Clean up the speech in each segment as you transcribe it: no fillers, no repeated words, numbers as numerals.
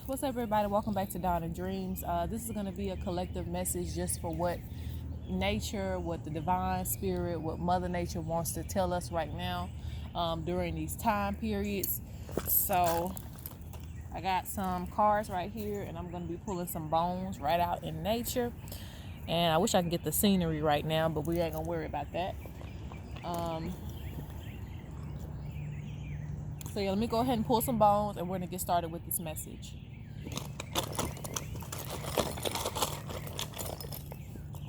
What's up, everybody? Welcome back to Dawn and Dreams. This is going to be a collective message just for what nature, what the divine spirit, what Mother Nature wants to tell us right now during these time periods. So I got some cards right here, and I'm going to be pulling some bones right out in nature. And I wish I could get the scenery right now, but we ain't going to worry about that. So yeah, let me go ahead and pull some bones, and we're going to get started with this message.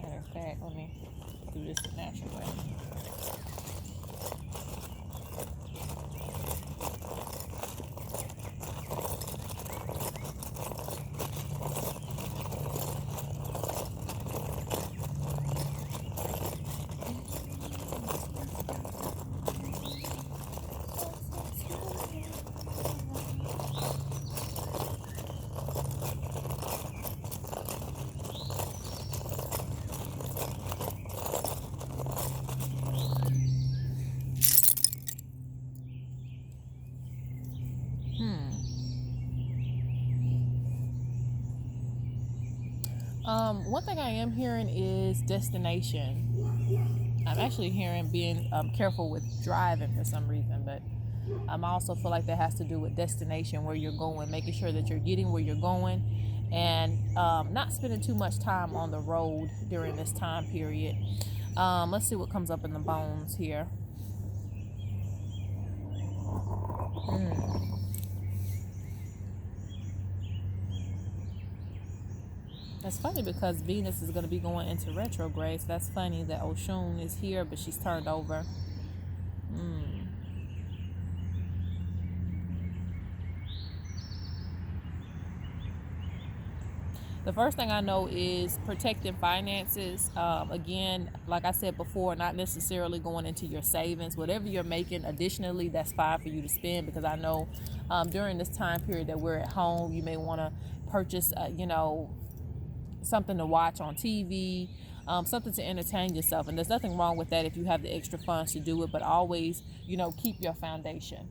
Matter of fact, let me do this the natural way. One thing I am hearing is destination. I'm actually hearing being careful with driving for some reason, but I also feel like that has to do with destination, where you're going, making sure that you're getting where you're going, and not spending too much time on the road during this time period. Let's see what comes up in the bones here. It's funny because Venus is going to be going into retrograde, so that's funny that Oshun is here, but she's turned over. The first thing I know is protecting finances. Again, like I said before, not necessarily going into your savings. Whatever you're making additionally, that's fine for you to spend, because I know during this time period that we're at home, you may want to purchase, something to watch on TV, something to entertain yourself. And there's nothing wrong with that if you have the extra funds to do it, but always, keep your foundation.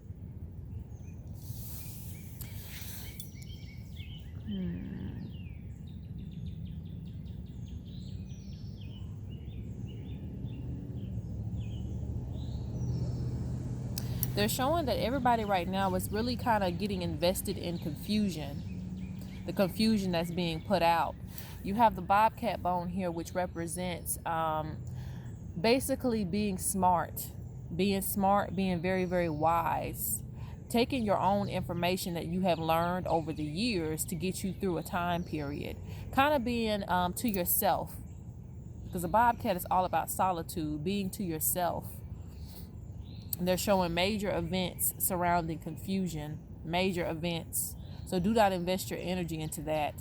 They're showing that everybody right now is really kind of getting invested in confusion, the confusion that's being put out. You have the bobcat bone here, which represents basically being smart, being very, very wise, taking your own information that you have learned over the years to get you through a time period, kind of being to yourself, because a bobcat is all about solitude, being to yourself. They're showing major events surrounding confusion, major events. So do not invest your energy into that.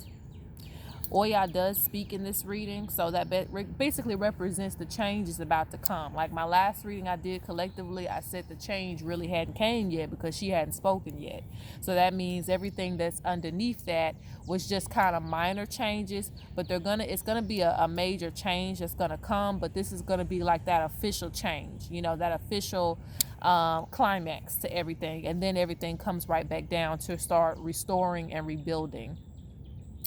Oya does speak in this reading, so that basically represents the change is about to come. Like my last reading I did collectively, I said the change really hadn't came yet because she hadn't spoken yet. So that means everything that's underneath that was just kind of minor changes, but it's gonna be a major change that's gonna come. But this is gonna be like that official change, that official climax to everything, and then everything comes right back down to start restoring and rebuilding.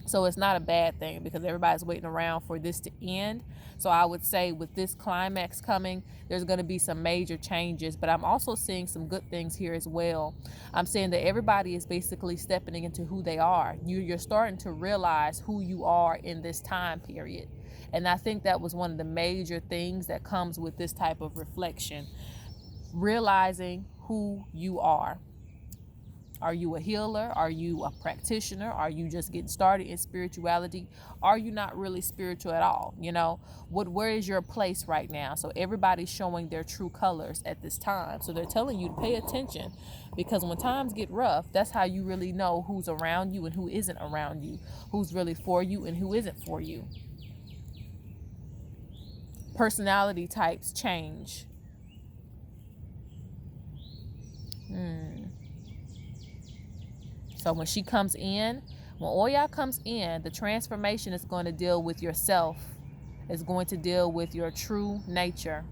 So it's not a bad thing, because everybody's waiting around for this to end. So I would say with this climax coming, there's going to be some major changes, but I'm also seeing some good things here as well. I'm saying that everybody is basically stepping into who they are. You're starting to realize who you are in this time period. And I think that was one of the major things that comes with this type of reflection, realizing who you are. Are you a healer? Are you a practitioner? Are you just getting started in spirituality? Are you not really spiritual at all? Where is your place right now? So everybody's showing their true colors at this time. So they're telling you to pay attention, because when times get rough, that's how you really know who's around you and who isn't around you, who's really for you and who isn't for you. Personality types change. So when she comes in, when Oya comes in, the transformation is going to deal with yourself. It's going to deal with your true nature.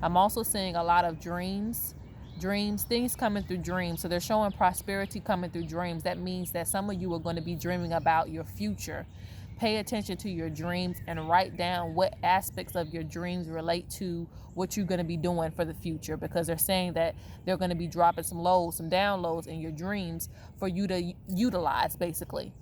I'm also seeing a lot of dreams Dreams, things coming through dreams. So they're showing prosperity coming through dreams. That means that some of you are going to be dreaming about your future. Pay attention to your dreams and write down what aspects of your dreams relate to what you're going to be doing for the future, because they're saying that they're going to be dropping some loads, some downloads in your dreams for you to utilize, basically.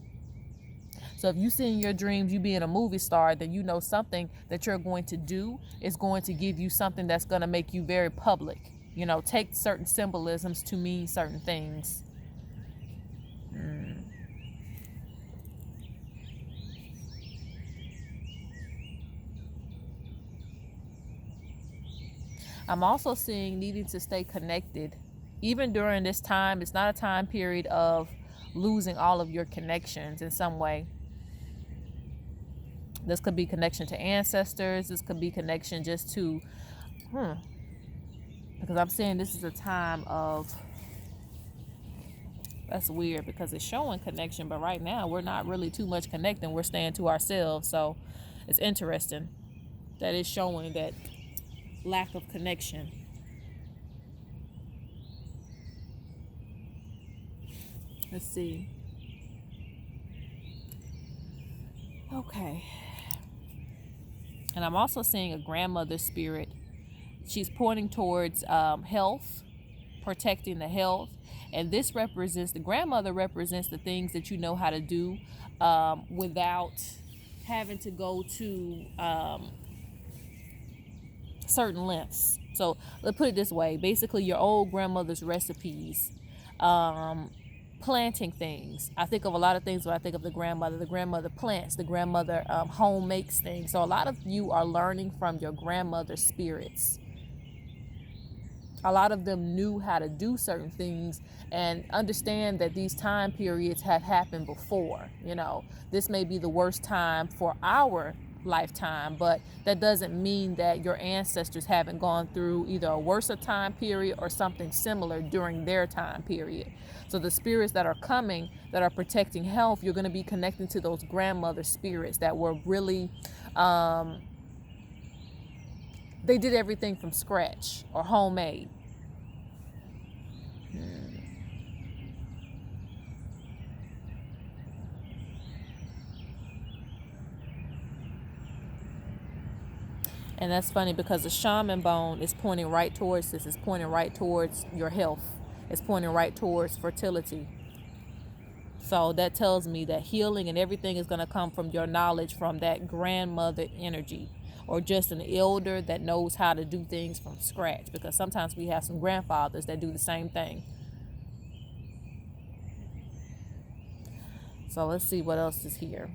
So if you see in your dreams you being a movie star, then you know something that you're going to do is going to give you something that's going to make you very public. You know, take certain symbolisms to mean certain things. I'm also seeing needing to stay connected. Even during this time, it's not a time period of losing all of your connections in some way. This could be connection to ancestors. This could be connection just to, because I'm saying this is a time of, that's weird because it's showing connection, but right now we're not really too much connecting. We're staying to ourselves. So it's interesting that it's showing that lack of connection. Let's see. Okay. And I'm also seeing a grandmother spirit. She's pointing towards health, protecting the health. And this represents, the grandmother represents the things that you know how to do without having to go to certain lengths. So let's put it this way. Basically, your old grandmother's recipes, planting things. I think of a lot of things when I think of the grandmother. The grandmother plants, the grandmother home makes things. So a lot of you are learning from your grandmother's spirits. A lot of them knew how to do certain things and understand that these time periods have happened before. You know, this may be the worst time for our lifetime, but that doesn't mean that your ancestors haven't gone through either a worse time period or something similar during their time period. So the spirits that are coming, that are protecting health, you're going to be connecting to those grandmother spirits that were really, they did everything from scratch or homemade. And that's funny because the shaman bone is pointing right towards this. It's pointing right towards your health. It's pointing right towards fertility. So that tells me that healing and everything is going to come from your knowledge from that grandmother energy, or just an elder that knows how to do things from scratch, because sometimes we have some grandfathers that do the same thing. So let's see what else is here.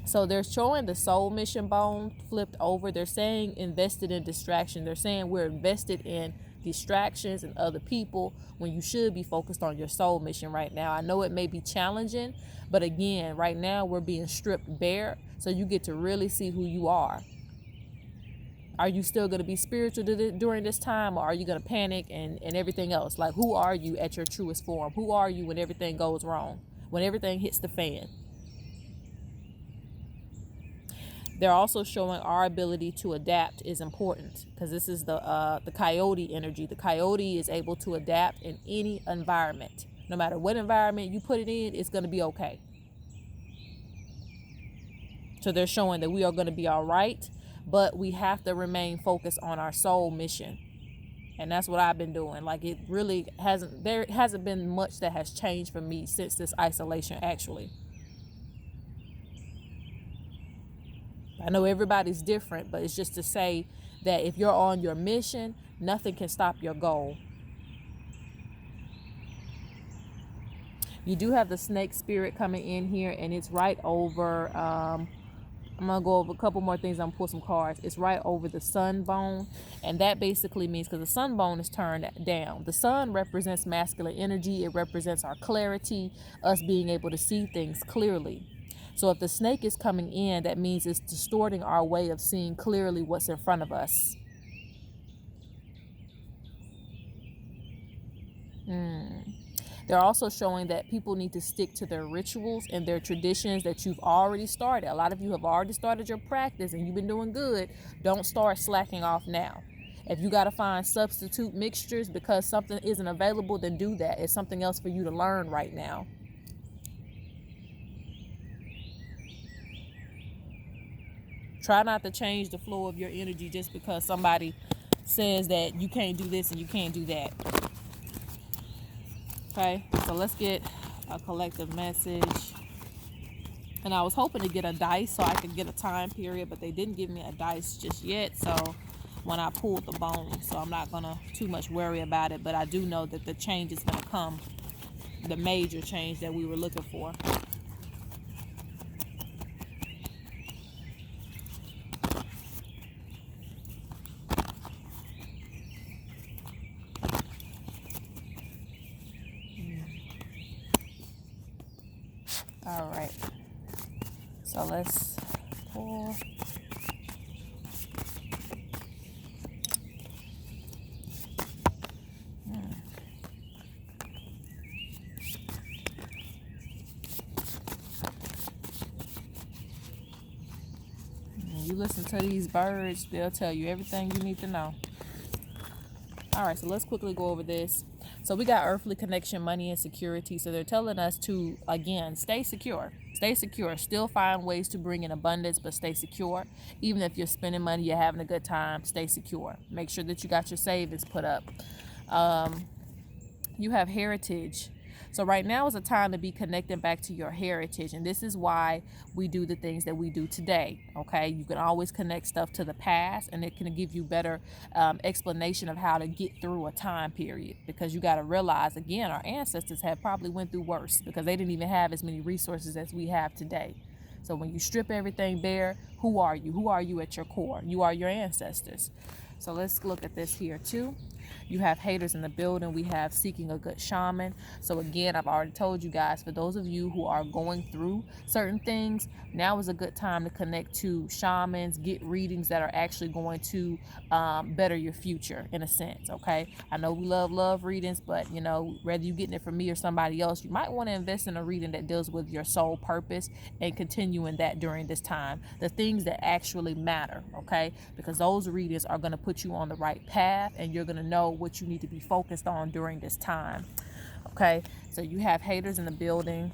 So they're showing the soul mission bone flipped over. They're saying invested in distraction. They're saying we're invested in distractions and other people when you should be focused on your soul mission right now. I know it may be challenging, but again, right now we're being stripped bare, so you get to really see who you are. Are you still going to be spiritual during this time, or are you going to panic and everything else? Like, who are you at your truest form? Who are you when everything goes wrong? When everything hits the fan? They're also showing our ability to adapt is important, because this is the coyote energy. The coyote is able to adapt in any environment. No matter what environment you put it in, it's going to be okay. So they're showing that we are going to be all right, but we have to remain focused on our soul mission. And that's what I've been doing. Like, it really hasn't been much that has changed for me since this isolation, actually. I know everybody's different, but it's just to say that if you're on your mission, nothing can stop your goal. You do have the snake spirit coming in here, and it's right over, I'm going to go over a couple more things. I'm going to pull some cards. It's right over the sun bone, and that basically means, because the sun bone is turned down. The sun represents masculine energy. It represents our clarity, us being able to see things clearly. So if the snake is coming in, that means it's distorting our way of seeing clearly what's in front of us. They're also showing that people need to stick to their rituals and their traditions that you've already started. A lot of you have already started your practice and you've been doing good. Don't start slacking off now. If you got to find substitute mixtures because something isn't available, then do that. It's something else for you to learn right now. Try not to change the flow of your energy just because somebody says that you can't do this and you can't do that. Okay, so let's get a collective message. And I was hoping to get a dice so I could get a time period, but they didn't give me a dice just yet. So when I pulled the bone, so I'm not gonna too much worry about it, but I do know that the change is gonna come, the major change that we were looking for. All right, so let's pull. You listen to these birds, they'll tell you everything you need to know. All right, so let's quickly go over this. So we got earthly connection, money, and security. So they're telling us to, again, stay secure. Stay secure. Still find ways to bring in abundance, but stay secure. Even if you're spending money, you're having a good time, stay secure. Make sure that you got your savings put up. You have heritage. So right now is a time to be connecting back to your heritage. And this is why we do the things that we do today. Okay. You can always connect stuff to the past, and it can give you better explanation of how to get through a time period, because you got to realize, again, our ancestors have probably went through worse because they didn't even have as many resources as we have today. So when you strip everything bare, who are you? Who are you at your core? You are your ancestors. So let's look at this here too. You have haters in the building. We have seeking a good shaman. So again, I've already told you guys, for those of you who are going through certain things, now is a good time to connect to shamans, get readings that are actually going to better your future in a sense. Okay. I know we love readings, but you know, whether you're getting it from me or somebody else, you might want to invest in a reading that deals with your soul purpose and continuing that during this time, the things that actually matter. Okay. Because those readings are going to put you on the right path, and you're going to know what you need to be focused on during this time. Okay, so you have haters in the building.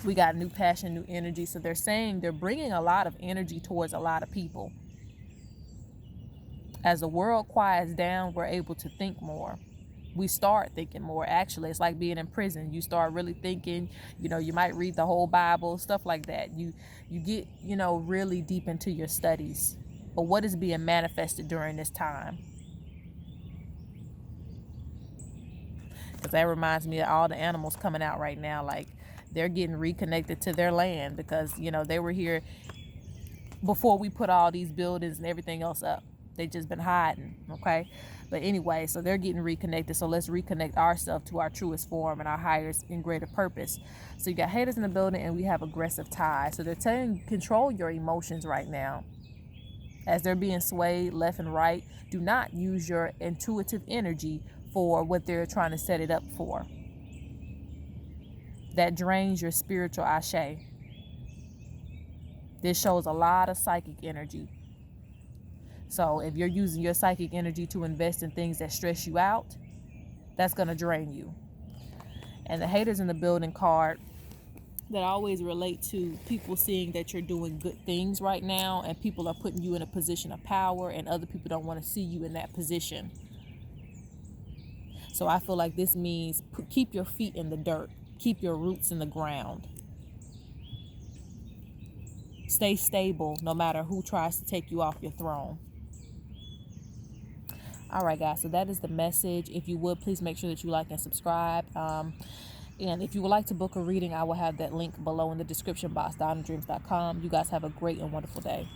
We got new passion, new energy. So they're saying they're bringing a lot of energy towards a lot of people. As the world quiets down, we're able to think more. We start thinking more. Actually, it's like being in prison. You start really thinking, you know, you might read the whole Bible, stuff like that. You get, you know, really deep into your studies. But what is being manifested during this time? Because that reminds me of all the animals coming out right now. Like, they're getting reconnected to their land because, you know, they were here before we put all these buildings and everything else up. They just been hiding. Okay. But anyway, so they're getting reconnected. So let's reconnect ourselves to our truest form and our highest and greater purpose. So you got haters in the building, and we have aggressive ties. So they're telling you, control your emotions right now. As they're being swayed left and right, do not use your intuitive energy for what they're trying to set it up for. That drains your spiritual ashe. This shows a lot of psychic energy. So if you're using your psychic energy to invest in things that stress you out, that's going to drain you. And the haters in the building card, that always relate to people seeing that you're doing good things right now, and people are putting you in a position of power, and other people don't want to see you in that position. So I feel like this means keep your feet in the dirt. Keep your roots in the ground. Stay stable no matter who tries to take you off your throne. All right, guys. So that is the message. If you would, please make sure that you like and subscribe. And if you would like to book a reading, I will have that link below in the description box, dinadreams.com. You guys have a great and wonderful day.